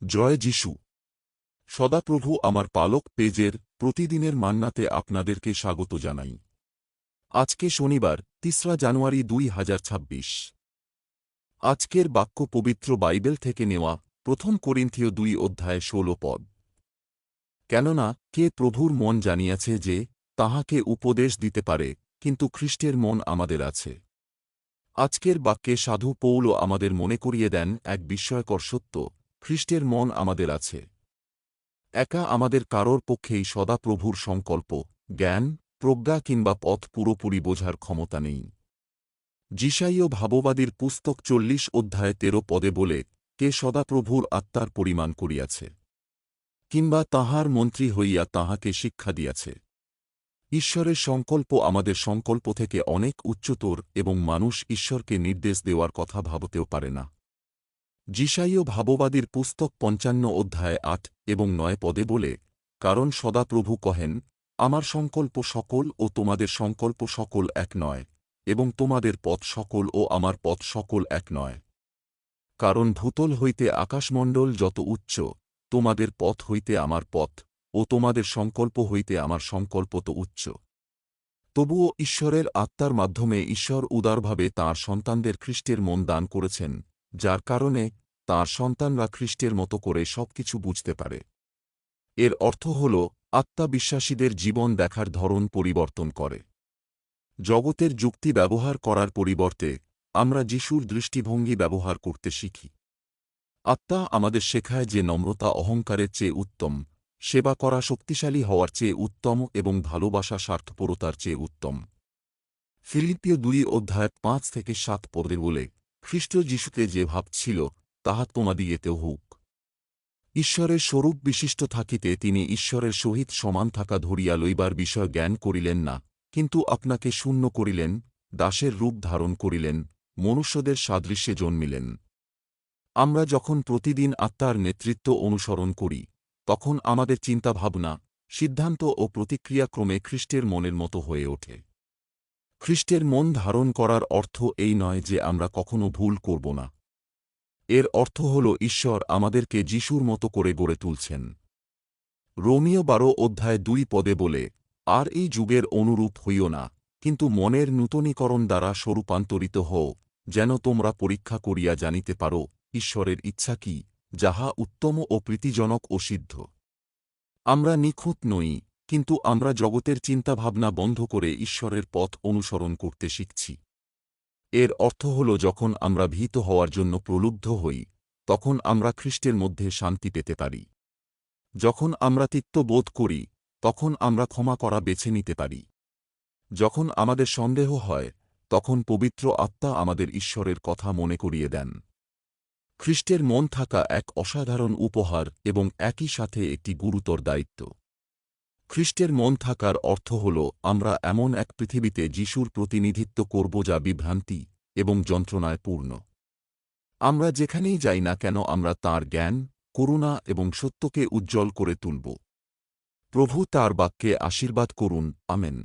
জয় যিশু। সদাপ্রভু আমার পালক পেজের প্রতিদিনের মান্নাতে আপনাদেরকে স্বাগত জানাই। আজকে শনিবার ৩রা জানুয়ারি ২০২৬। আজকের বাক্য পবিত্র বাইবেল থেকে নেওয়া, প্রথম করিন্থীয় ২ অধ্যায় ১৬ পদ। কেননা কে প্রভুর মন জানিয়াছে যে তাহাকে উপদেশ দিতে পারে, কিন্তু খ্রীষ্টের মন আমাদের আছে। আজকের বাক্যে সাধু পৌলও আমাদের মনে করিয়ে দেন এক বিস্ময়কর সত্য: খ্রীষ্টের মন আমাদের আছে। একা আমাদের কারোর পক্ষেই সদাপ্রভুর সংকল্প, জ্ঞান, প্রজ্ঞা কিংবা পথ পুরোপুরি বোঝার ক্ষমতা নেই। যিশাইয় ভাববাদীর পুস্তক ৪০ অধ্যায় ১৩ পদে বলে, কে সদাপ্রভুর আত্মার পরিমাণ করিয়াছে, কিংবা তাঁহার মন্ত্রী হইয়া তাহাকে শিক্ষা দিয়াছে। ঈশ্বরের সংকল্প আমাদের সংকল্প থেকে অনেক উচ্চতর এবং মানুষ ঈশ্বরকে নির্দেশ দেওয়ার কথা ভাবতেও পারে না। যিশাইয় ভাববাদীর পুস্তক ৫৫ অধ্যায় ৮ এবং ৯ পদে বলে, কারণ সদাপ্রভু কহেন, আমার সংকল্প সকল ও তোমাদের সংকল্প সকল এক নয়, এবং তোমাদের পথ সকল ও আমার পথ সকল এক নয়। কারণ ভূতল হইতে আকাশমণ্ডল যত উচ্চ, তোমাদের পথ হইতে আমার পথ, ও তোমাদের সংকল্প হইতে আমার সংকল্প তো উচ্চ। তবুও ঈশ্বরের আত্মার মাধ্যমে ঈশ্বর উদারভাবে তাঁর সন্তানদের খ্রীষ্টের মন দান করেছেন, যার কারণে তাঁর সন্তানরা খ্রীষ্টের মতো করে সবকিছু বুঝতে পারে। এর অর্থ হল, আত্মা বিশ্বাসীদের জীবন দেখার ধরন পরিবর্তন করে। জগতের যুক্তি ব্যবহার করার পরিবর্তে আমরা যিশুর দৃষ্টিভঙ্গি ব্যবহার করতে শিখি। আত্মা আমাদের শেখায় যে নম্রতা অহংকারের চেয়ে উত্তম, সেবা করা শক্তিশালী হওয়ার চেয়ে উত্তম এবং ভালোবাসা স্বার্থপরতার চেয়ে উত্তম। ফিলিপ্পীয় ২ অধ্যায় ৫ থেকে ৭ পদে বলে, খ্রীষ্ট যিশুতে যে ভাব ছিল, তাহা তোমাদিগেতেও হোক। ঈশ্বরের স্বরূপ বিশিষ্ট থাকিতে তিনি ঈশ্বরের সহিত সমান থাকা ধরিয়া লইবার বিষয় জ্ঞান করিলেন না, কিন্তু আপনাকে শূন্য করিলেন, দাসের রূপ ধারণ করিলেন, মনুষ্যদের সাদৃশ্যে জন্মিলেন। আমরা যখন প্রতিদিন আত্মার নেতৃত্ব অনুসরণ করি, তখন আমাদের চিন্তাভাবনা, সিদ্ধান্ত ও প্রতিক্রিয়াক্রমে খ্রীষ্টের মনের মতো হয়ে ওঠে। খ্রীষ্টের মন ধারণ করার অর্থ এই নয় যে আমরা কখনো ভুল করব না। এর অর্থ হল ঈশ্বর আমাদেরকে যিশুর মতো করে গড়ে তুলছেন। রোমীয় ১২ অধ্যায় ২ পদে বলে, আর এই যুগের অনুরূপ হইও না, কিন্তু মনের নূতনীকরণ দ্বারা স্বরূপান্তরিত হও, যেন তোমরা পরীক্ষা করিয়া জানিতে পারো ঈশ্বরের ইচ্ছা কি, যাহা উত্তম ও প্রীতিজনক ও সিদ্ধ। আমরা নিখুঁত নই, কিন্তু আমরা জগতের চিন্তাভাবনা বন্ধ করে ঈশ্বরের পথ অনুসরণ করতে শিখছি। এর অর্থ হল, যখন আমরা ভীত হওয়ার জন্য প্রলুব্ধ হই, তখন আমরা খ্রীষ্টের মধ্যে শান্তি পেতে পারি। যখন আমরা তিক্ত বোধ করি, তখন আমরা ক্ষমা করা বেছে নিতে পারি। যখন আমাদের সন্দেহ হয়, তখন পবিত্র আত্মা আমাদের ঈশ্বরের কথা মনে করিয়ে দেন। খ্রীষ্টের মন থাকা এক অসাধারণ উপহার এবং একই সাথে একটি গুরুতর দায়িত্ব। খ্রীষ্টের মন থাকার অর্থ হল, আমরা এমন এক পৃথিবীতে যিশুর প্রতিনিধিত্ব করব যা বিভ্রান্তি এবং যন্ত্রণায় পূর্ণ। আমরা যেখানেই যাই না কেন আমরা তাঁর জ্ঞান, করুণা এবং সত্যকে উজ্জ্বল করে তুলব। প্রভু তাঁর বাক্যে আশীর্বাদ করুন। আমেন।